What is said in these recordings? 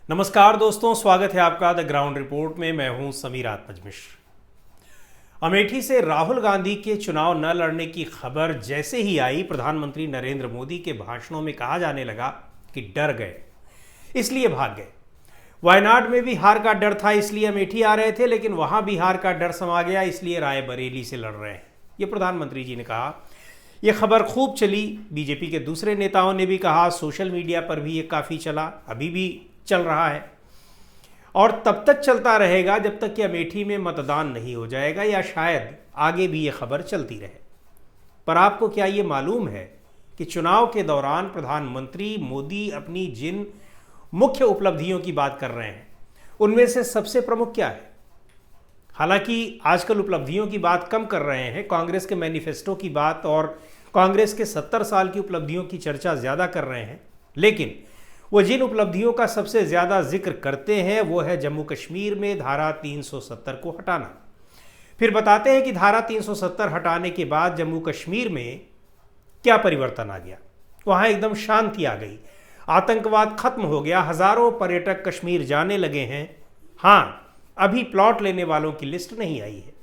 नमस्कार दोस्तों, स्वागत है आपका द ग्राउंड रिपोर्ट में। मैं हूं समीर आत्मज मिश्र। अमेठी से राहुल गांधी के चुनाव न लड़ने की खबर जैसे ही आई, प्रधानमंत्री नरेंद्र मोदी के भाषणों में कहा जाने लगा कि डर गए इसलिए भाग गए। वायनाड में भी हार का डर था इसलिए अमेठी आ रहे थे, लेकिन वहां भी हार का डर समा गया इसलिए रायबरेली से लड़ रहे हैं, ये प्रधानमंत्री जी ने कहा। यह खबर खूब चली, बीजेपी के दूसरे नेताओं ने भी कहा, सोशल मीडिया पर भी ये काफ़ी चला, अभी भी चल रहा है और तब तक चलता रहेगा जब तक कि अमेठी में मतदान नहीं हो जाएगा, या शायद आगे भी ये खबर चलती रहे। पर आपको क्या ये मालूम है कि चुनाव के दौरान प्रधानमंत्री मोदी अपनी जिन मुख्य उपलब्धियों की बात कर रहे हैं उनमें से सबसे प्रमुख क्या है? हालांकि आजकल उपलब्धियों की बात कम कर रहे हैं, कांग्रेस के मैनिफेस्टो की बात और कांग्रेस के 70 साल की उपलब्धियों की चर्चा ज़्यादा कर रहे हैं, लेकिन वो जिन उपलब्धियों का सबसे ज़्यादा जिक्र करते हैं वो है जम्मू कश्मीर में धारा 370 को हटाना। फिर बताते हैं कि धारा 370 हटाने के बाद जम्मू कश्मीर में क्या परिवर्तन आ गया। वहाँ एकदम शांति आ गई, आतंकवाद खत्म हो गया, हज़ारों पर्यटक कश्मीर जाने लगे हैं। हाँ, अभी प्लॉट लेने वालों की लिस्ट नहीं आई है,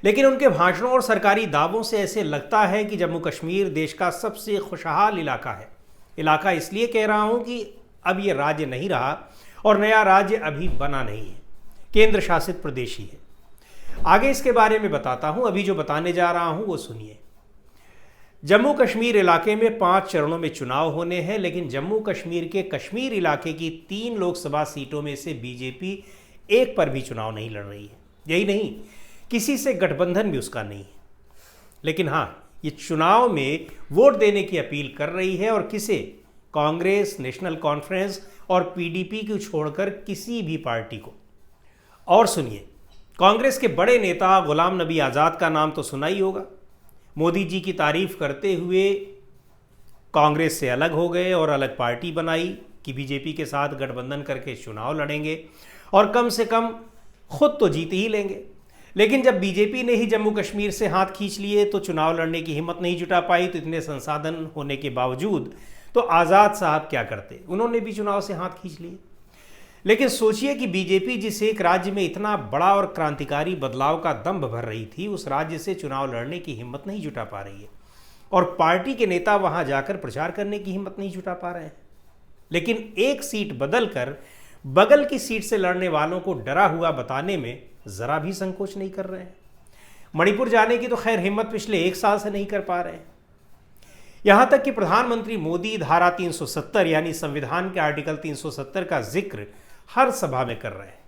लेकिन उनके भाषणों और सरकारी दावों से ऐसे लगता है कि जम्मू कश्मीर देश का सबसे खुशहाल इलाका है। इलाका इसलिए कह रहा हूं कि अब ये राज्य नहीं रहा और नया राज्य अभी बना नहीं है, केंद्र शासित प्रदेश ही है। आगे इसके बारे में बताता हूं, अभी जो बताने जा रहा हूं वो सुनिए। जम्मू कश्मीर इलाके में 5 चरणों में चुनाव होने हैं, लेकिन जम्मू कश्मीर के कश्मीर इलाके की 3 लोकसभा सीटों में से बीजेपी एक पर भी चुनाव नहीं लड़ रही है। यही नहीं, किसी से गठबंधन भी उसका नहीं है। लेकिन हाँ, ये चुनाव में वोट देने की अपील कर रही है, और किसे? कांग्रेस, नेशनल कॉन्फ्रेंस और पीडीपी को छोड़कर किसी भी पार्टी को। और सुनिए, कांग्रेस के बड़े नेता गुलाम नबी आज़ाद का नाम तो सुना ही होगा। मोदी जी की तारीफ करते हुए कांग्रेस से अलग हो गए और अलग पार्टी बनाई कि बीजेपी के साथ गठबंधन करके चुनाव लड़ेंगे और कम से कम खुद तो जीत ही लेंगे। लेकिन जब बीजेपी ने ही जम्मू कश्मीर से हाथ खींच लिए तो चुनाव लड़ने की हिम्मत नहीं जुटा पाई। तो इतने संसाधन होने के बावजूद तो आज़ाद साहब क्या करते, उन्होंने भी चुनाव से हाथ खींच लिए। लेकिन सोचिए कि बीजेपी जिस एक राज्य में इतना बड़ा और क्रांतिकारी बदलाव का दंभ भर रही थी, उस राज्य से चुनाव लड़ने की हिम्मत नहीं जुटा पा रही है, और पार्टी के नेता वहां जाकर प्रचार करने की हिम्मत नहीं जुटा पा रहे हैं। लेकिन एक सीट बदल कर बगल की सीट से लड़ने वालों को डरा हुआ बताने में जरा भी संकोच नहीं कर रहे हैं। मणिपुर जाने की तो खैर हिम्मत पिछले 1 साल से नहीं कर पा रहे हैं। यहां तक कि प्रधानमंत्री मोदी धारा 370 यानी संविधान के आर्टिकल 370 का जिक्र हर सभा में कर रहे हैं,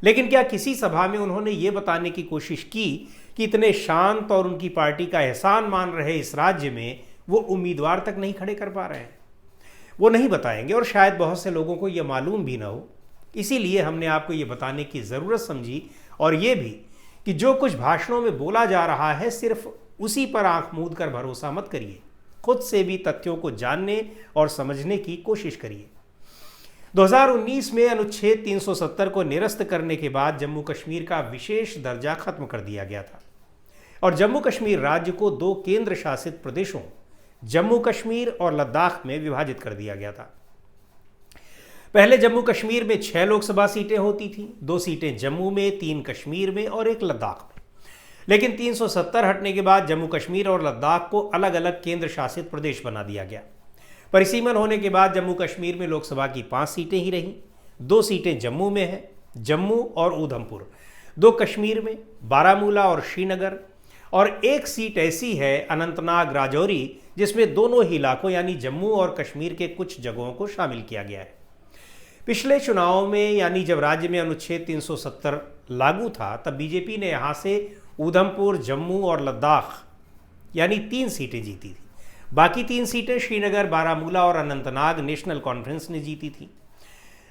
लेकिन क्या किसी सभा में उन्होंने ये बताने की कोशिश की कि इतने शांत और उनकी पार्टी का एहसान मान रहे इस राज्य में वो उम्मीदवार तक नहीं खड़े कर पा रहे हैं? वो नहीं बताएंगे, और शायद बहुत से लोगों को यह मालूम भी ना हो। इसीलिए हमने आपको ये बताने की ज़रूरत समझी, और ये भी कि जो कुछ भाषणों में बोला जा रहा है सिर्फ उसी पर आंख मूंद कर भरोसा मत करिए, खुद से भी तथ्यों को जानने और समझने की कोशिश करिए। 2019 में अनुच्छेद 370 को निरस्त करने के बाद जम्मू कश्मीर का विशेष दर्जा खत्म कर दिया गया था, और जम्मू कश्मीर राज्य को 2 केंद्र शासित प्रदेशों जम्मू कश्मीर और लद्दाख में विभाजित कर दिया गया था। पहले जम्मू कश्मीर में 6 लोकसभा सीटें होती थीं, 2 सीटें जम्मू में, 3 कश्मीर में और 1 लद्दाख में। लेकिन 370 हटने के बाद जम्मू कश्मीर और लद्दाख को अलग अलग केंद्र शासित प्रदेश बना दिया गया। परिसीमन होने के बाद जम्मू कश्मीर में लोकसभा की 5 सीटें ही रहीं। 2 सीटें जम्मू में हैं, जम्मू और ऊधमपुर। 2 कश्मीर में, बारामूला और श्रीनगर, और 1 सीट ऐसी है अनंतनाग राजौरी, जिसमें दोनों ही इलाकों यानी जम्मू और कश्मीर के कुछ जगहों को शामिल किया गया है। पिछले चुनाव में यानी जब राज्य में अनुच्छेद 370 लागू था, तब बीजेपी ने यहाँ से ऊधमपुर, जम्मू और लद्दाख यानी 3 सीटें जीती थी। बाकी 3 सीटें श्रीनगर, बारामूला और अनंतनाग नेशनल कॉन्फ्रेंस ने जीती थी।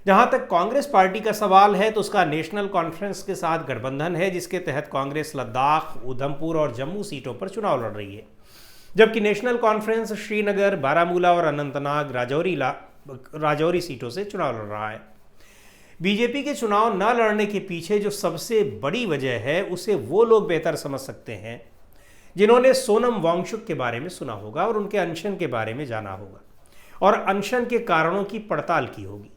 जहाँ तक कांग्रेस पार्टी का सवाल है तो उसका नेशनल कॉन्फ्रेंस के साथ गठबंधन है, जिसके तहत कांग्रेस लद्दाख, ऊधमपुर और जम्मू सीटों पर चुनाव लड़ रही है, जबकि नेशनल कॉन्फ्रेंस श्रीनगर, बारामूला और अनंतनाग राजौरी सीटों से चुनाव लड़ रहा है। बीजेपी के चुनाव न लड़ने के पीछे जो सबसे बड़ी वजह है उसे वो लोग बेहतर समझ सकते हैं जिन्होंने सोनम वांगचुक के बारे में सुना होगा और उनके अनशन के बारे में जाना होगा और अनशन के कारणों की पड़ताल की होगी।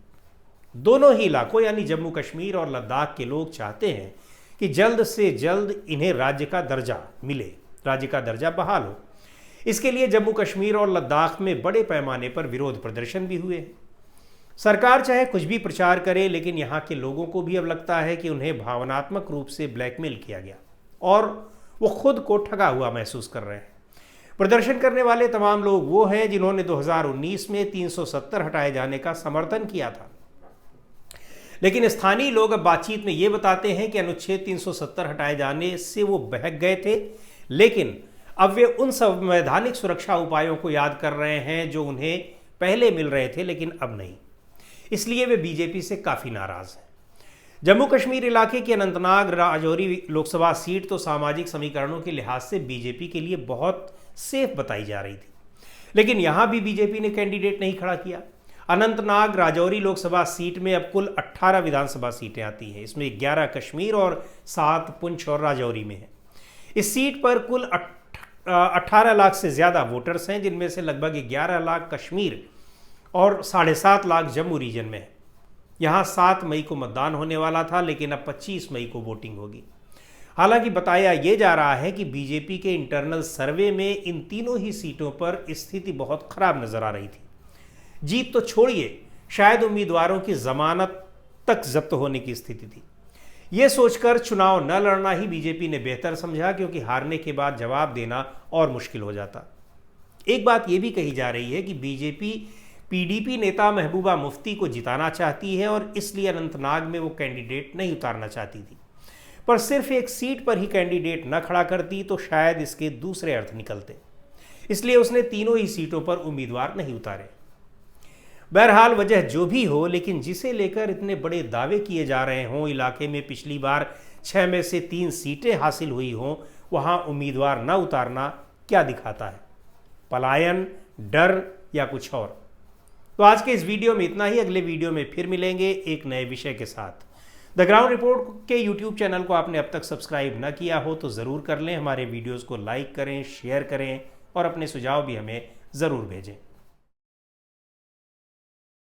दोनों ही इलाकों यानी जम्मू कश्मीर और लद्दाख के लोग चाहते हैं कि जल्द से जल्द इन्हें राज्य का दर्जा मिले, राज्य का दर्जा बहाल हो। इसके लिए जम्मू कश्मीर और लद्दाख में बड़े पैमाने पर विरोध प्रदर्शन भी हुए हैं। सरकार चाहे कुछ भी प्रचार करे, लेकिन यहाँ के लोगों को भी अब लगता है कि उन्हें भावनात्मक रूप से ब्लैकमेल किया गया और वो खुद को ठगा हुआ महसूस कर रहे हैं। प्रदर्शन करने वाले तमाम लोग वो हैं जिन्होंने 2019 में 370 हटाए जाने का समर्थन किया था, लेकिन स्थानीय लोग अब बातचीत में ये बताते हैं कि अनुच्छेद 370 हटाए जाने से वो बहक गए थे, लेकिन अब वे उन संवैधानिक सुरक्षा उपायों को याद कर रहे हैं जो उन्हें पहले मिल रहे थे लेकिन अब नहीं। इसलिए वे बीजेपी से काफ़ी नाराज़ हैं। जम्मू कश्मीर इलाके की अनंतनाग राजौरी लोकसभा सीट तो सामाजिक समीकरणों के लिहाज से बीजेपी के लिए बहुत सेफ बताई जा रही थी, लेकिन यहाँ भी बीजेपी ने कैंडिडेट नहीं खड़ा किया। अनंतनाग राजौरी लोकसभा सीट में अब कुल 18 विधानसभा सीटें आती हैं। इसमें 11 कश्मीर और 7 पुंछ और राजौरी में है। इस सीट पर कुल 18 लाख से ज़्यादा वोटर्स हैं, जिनमें से लगभग 11 लाख कश्मीर और 7.5 लाख जम्मू रीजन में है। यहाँ 7 मई को मतदान होने वाला था, लेकिन अब 25 मई को वोटिंग होगी। हालांकि बताया ये जा रहा है कि बीजेपी के इंटरनल सर्वे में इन तीनों ही सीटों पर स्थिति बहुत खराब नजर आ रही थी। जीत तो छोड़िए, शायद उम्मीदवारों की जमानत तक जब्त होने की स्थिति थी। ये सोचकर चुनाव न लड़ना ही बीजेपी ने बेहतर समझा, क्योंकि हारने के बाद जवाब देना और मुश्किल हो जाता। एक बात यह भी कही जा रही है कि बीजेपी पीडीपी नेता महबूबा मुफ्ती को जिताना चाहती है और इसलिए अनंतनाग में वो कैंडिडेट नहीं उतारना चाहती थी। पर सिर्फ एक सीट पर ही कैंडिडेट न खड़ा करती तो शायद इसके दूसरे अर्थ निकलते, इसलिए उसने तीनों ही सीटों पर उम्मीदवार नहीं उतारे। बहरहाल वजह जो भी हो, लेकिन जिसे लेकर इतने बड़े दावे किए जा रहे हों, इलाके में पिछली बार 6 में से 3 सीटें हासिल हुई हों, वहाँ उम्मीदवार न उतारना क्या दिखाता है? पलायन, डर या कुछ और? तो आज के इस वीडियो में इतना ही। अगले वीडियो में फिर मिलेंगे एक नए विषय के साथ। द ग्राउंड रिपोर्ट के यूट्यूब चैनल को आपने अब तक सब्सक्राइब न किया हो तो ज़रूर कर लें। हमारे वीडियोज़ को लाइक करें, शेयर करें और अपने सुझाव भी हमें ज़रूर भेजें।